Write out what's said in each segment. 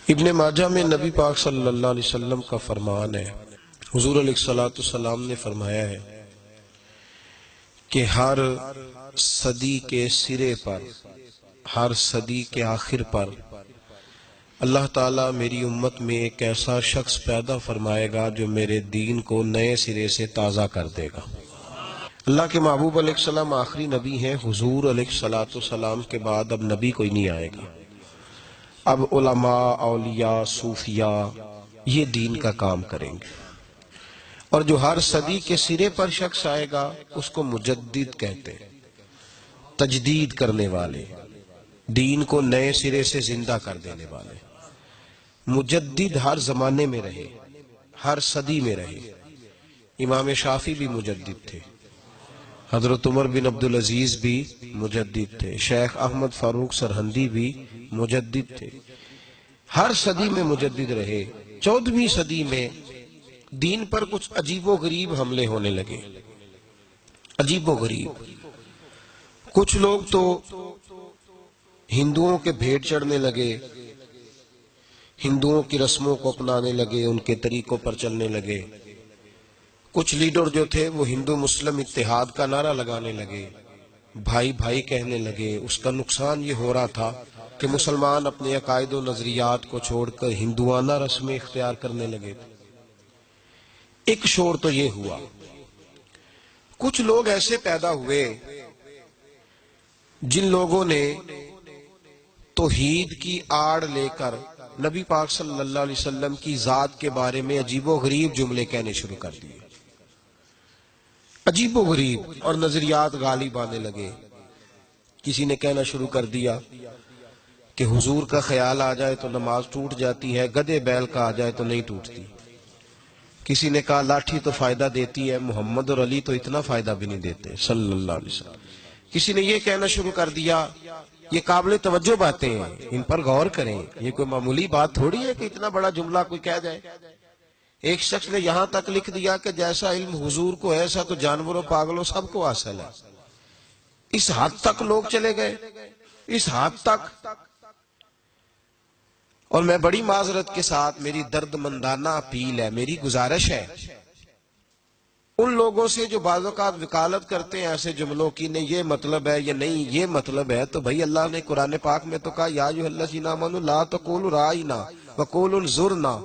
ابن ماجہ میں نبی پاک صلی اللہ علیہ وسلم کا فرمان ہے، حضور علیہ السلام نے فرمایا ہے کہ ہر صدی کے سرے پر، ہر صدی کے آخر پر اللہ تعالیٰ میری امت میں ایک ایسا شخص پیدا فرمائے گا جو میرے دین کو نئے سرے سے تازہ کر دے گا۔ اللہ کے محبوب علیہ السلام آخری نبی ہیں۔ حضور علیہ السلام کے بعد اب نبی کوئی نہیں آئے گا۔ اب علماء، اولیاء، صوفیاء یہ دین کا کام کریں گے، اور جو ہر صدی کے سرے پر شخص آئے گا اس کو مجدد کہتے ہیں، تجدید کرنے والے، دین کو نئے سرے سے زندہ کر دینے والے۔ مجدد ہر زمانے میں رہے، ہر صدی میں رہے۔ امام شافعی بھی مجدد تھے، حضرت عمر بن عبدالعزیز بھی مجدد تھے، شیخ احمد فاروق سرہندی بھی مجدد تھے۔ ہر صدی میں مجدد رہے۔ 14ویں صدی میں دین پر کچھ عجیب و غریب حملے ہونے لگے، عجیب و غریب۔ کچھ لوگ تو ہندوؤں کے بھیٹ چڑھنے لگے، ہندوؤں کی رسموں کو اپنانے لگے، ان کے طریقوں پر چلنے لگے۔ کچھ لیڈر جو تھے وہ ہندو مسلم اتحاد کا نعرہ لگانے لگے، بھائی بھائی کہنے لگے۔ اس کا نقصان یہ ہو رہا تھا کہ مسلمان اپنے عقائد و نظریات کو چھوڑ کر ہندوانہ رسمیں اختیار کرنے لگے تھے۔ ایک شور تو یہ ہوا۔ کچھ لوگ ایسے پیدا ہوئے جن لوگوں نے توحید کی آڑ لے کر نبی پاک صلی اللہ علیہ وسلم کی ذات کے بارے میں عجیب و غریب جملے کہنے شروع کر دیے، عجیب و غریب، اور نظریات غالب آنے لگے۔ کسی نے کہنا شروع کر دیا کہ حضور کا خیال آ جائے تو نماز ٹوٹ جاتی ہے، گدھے بیل کا آ جائے تو نہیں ٹوٹتی۔ کسی نے کہا لاٹھی تو فائدہ دیتی ہے، محمد اور علی تو اتنا فائدہ بھی نہیں دیتے صلی اللہ علیہ وسلم۔ کسی نے یہ کہنا شروع کر دیا یہ قابل توجہ باتیں ہیں، ان پر غور کریں، یہ کوئی معمولی بات تھوڑی ہے کہ اتنا بڑا جملہ کوئی کہہ جائے۔ ایک شخص نے یہاں تک لکھ دیا کہ جیسا علم حضور کو ہے ایسا تو جانوروں، پاگلوں سب کو حاصل ہے۔ اس حد تک لوگ چلے گئے، اس حد تک۔ اور میں بڑی معذرت کے ساتھ، میری درد مندانہ اپیل ہے، میری گزارش ہے ان لوگوں سے جو بعض اوقات وکالت کرتے ہیں ایسے جملوں کی، نہیں یہ مطلب ہے یا نہیں یہ مطلب ہے، تو بھائی اللہ نے قرآن پاک میں تو کہا یا ایھا الذین آمنوا لا تقولوا راعینا وقولوا انظرنا،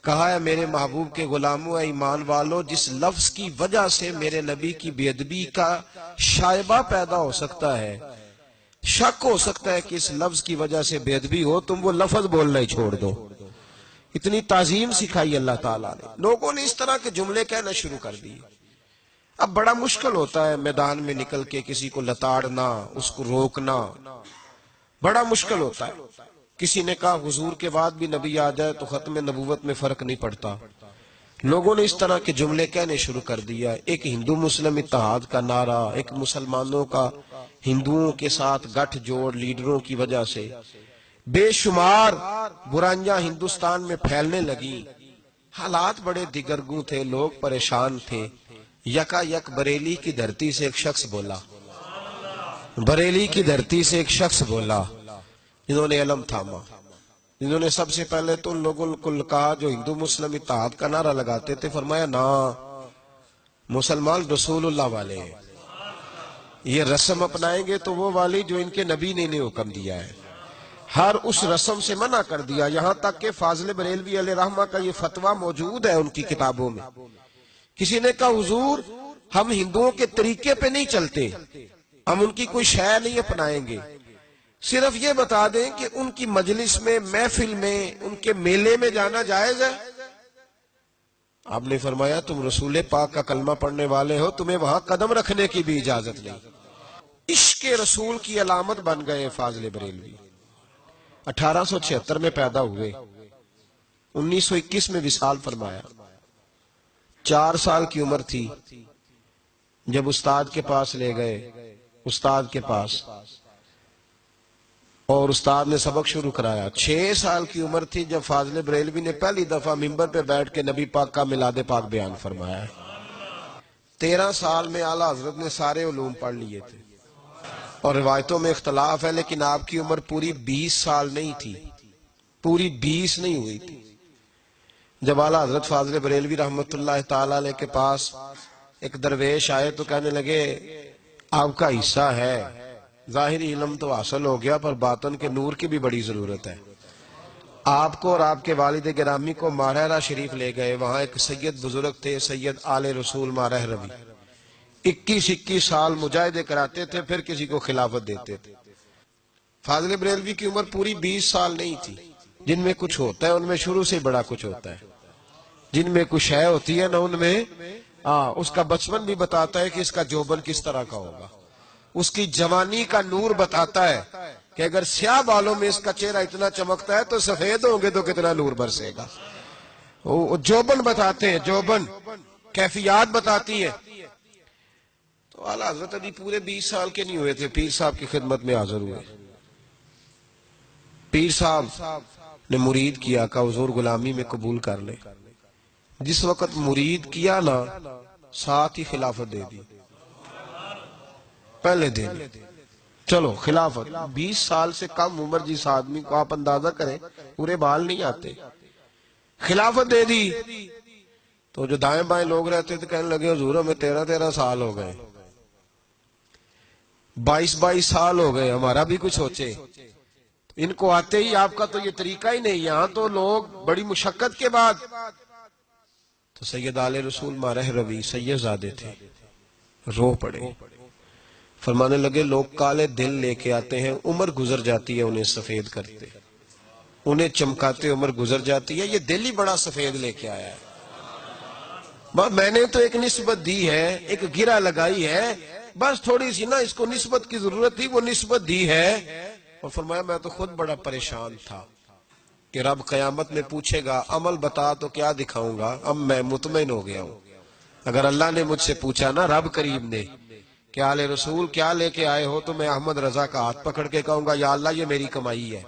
کہا ہے میرے محبوب کے غلاموں، اے ایمان والو، جس لفظ کی وجہ سے میرے نبی کی بے ادبی کا شائبہ پیدا ہو سکتا ہے، شک ہو سکتا ہے کہ اس لفظ کی وجہ سے بے ادبی ہو، تم وہ لفظ بولنا ہی چھوڑ دو۔ اتنی تعظیم سکھائی اللہ تعالیٰ نے۔ لوگوں نے اس طرح کے جملے کہنا شروع کر دی۔ اب بڑا مشکل ہوتا ہے میدان میں نکل کے کسی کو لتاڑنا، اس کو روکنا، بڑا مشکل ہوتا ہے۔ کسی نے کہا حضور کے بعد بھی نبی آ جائے تو ختم نبوت میں فرق نہیں پڑتا۔ لوگوں نے اس طرح کے جملے کہنے شروع کر دیا۔ ایک ہندو مسلم اتحاد کا نعرہ، ایک مسلمانوں کا ہندوؤں کے ساتھ گٹھ جوڑ لیڈروں کی وجہ سے بے شمار برائیاں ہندوستان میں پھیلنے لگیں۔ حالات بڑے دگرگوں تھے، لوگ پریشان تھے۔ یکا یک بریلی کی دھرتی سے ایک شخص بولا، بریلی کی دھرتی سے ایک شخص بولا، جنہوں نے علم تھاما، جنہوں نے سب سے پہلے تو ان لوگوں کو کہا جو ہندو مسلم اتحاد کا نعرہ لگاتے تھے، فرمایا نا، مسلمان رسول اللہ والے ہیں، یہ رسم اپنائیں گے تو وہ والی جو ان کے نبی نے انہیں حکم دیا ہے۔ ہر اس رسم سے منع کر دیا، یہاں تک کہ فاضل بریلوی علیہ رحمہ کا یہ فتویٰ موجود ہے ان کی کتابوں میں۔ کسی نے کہا حضور ہم ہندوؤں کے طریقے پہ نہیں چلتے، ہم ان کی کوئی شے نہیں اپنائیں گے، صرف یہ بتا دیں کہ ان کی مجلس میں، محفل میں، ان کے میلے میں جانا جائز ہے۔ آپ نے فرمایا تم رسول پاک کا کلمہ پڑھنے والے ہو، تمہیں وہاں قدم رکھنے کی بھی اجازت نہیں۔ عشق رسول کی علامت بن گئے فاضل بریلوی۔ 1876 میں پیدا ہوئے، 1921 میں وصال فرمایا۔ 4 سال کی عمر تھی جب استاد کے پاس لے گئے، استاد کے پاس، اور استاد نے سبق شروع کرایا۔ 6 سال کی عمر تھی جب فاضل بریلوی نے پہلی دفعہ ممبر پہ بیٹھ کے نبی پاک کا میلاد پاک بیان فرمایا۔ 13 سال میں اعلیٰ حضرت نے سارے علوم پڑھ لیے تھے، اور روایتوں میں اختلاف ہے لیکن آپ کی عمر پوری 20 سال نہیں تھی، پوری 20 نہیں ہوئی تھی۔ جب اعلیٰ حضرت فاضل بریلوی رحمت اللہ تعالی علیہ کے پاس ایک درویش آئے تو کہنے لگے آپ کا حصہ ہے، ظاہری علم تو حاصل ہو گیا پر باطن کے نور کی بھی بڑی ضرورت ہے۔ آپ کو اور آپ کے والد گرامی کو مارہرہ شریف لے گئے، وہاں ایک سید بزرگ تھے، سید آل رسول مارہ روی، 21 سال مجاہدے کراتے تھے، پھر کسی کو خلافت دیتے تھے۔ فاضل بریلوی کی عمر پوری 20 سال نہیں تھی۔ جن میں کچھ ہوتا ہے ان میں شروع سے بڑا کچھ ہوتا ہے، جن میں کچھ ہے ہوتی ہے نا ان میں اس کا بچپن بھی بتاتا ہے کہ اس کا جوبن کس طرح کا ہوگا، اس کی جوانی کا نور بتاتا ہے کہ اگر سیاہ بالوں میں اس کا چہرہ اتنا چمکتا ہے تو سفید ہوں گے تو کتنا نور برسے گا۔ جوبن بتاتے ہیں، جوبن کیفیات بتاتی ہے۔ تو اعلیٰ حضرت ابھی پورے 20 سال کے نہیں ہوئے تھے، پیر صاحب کی خدمت میں حاضر ہوئے۔ پیر صاحب نے مرید کیا کہ حضور غلامی میں قبول کر لے۔ جس وقت مرید کیا نا ساتھ ہی خلافت دے دی، پہلے دن چلو خلافت۔ 20 سال سے کم عمر جس آدمی کو آپ اندازہ کریں پورے بال نہیں آتے، خلافت دے دی۔ تو جو دائیں بائیں لوگ رہتے تھے کہنے لگے حضور ہمیں 13 سال ہو گئے، 22 سال ہو گئے، ہمارا بھی کچھ سوچے۔ ان کو آتے ہی آپ کا تو یہ طریقہ ہی نہیں، یہاں تو لوگ بڑی مشقت کے بعد۔ تو سید آل رسول مارہ روی سید زادے تھے، رو پڑے، فرمانے لگے لوگ کالے دل لے کے آتے ہیں، عمر گزر جاتی ہے انہیں سفید کرتے، انہیں چمکاتے عمر گزر جاتی ہے، یہ دل ہی بڑا سفید لے کے آیا ہے۔ میں نے تو ایک نسبت دی ہے، ایک گرہ لگائی ہے، بس تھوڑی سی نا اس کو نسبت کی ضرورت تھی، وہ نسبت دی ہے۔ اور فرمایا میں تو خود بڑا پریشان تھا کہ رب قیامت میں پوچھے گا عمل بتا تو کیا دکھاؤں گا، اب میں مطمئن ہو گیا ہوں۔ اگر اللہ نے مجھ سے پوچھا نا رب کریم نے کہ آل رسول کیا لے کے آئے ہو تو میں احمد رضا کا ہاتھ پکڑ کے کہوں گا یا اللہ یہ میری کمائی ہے۔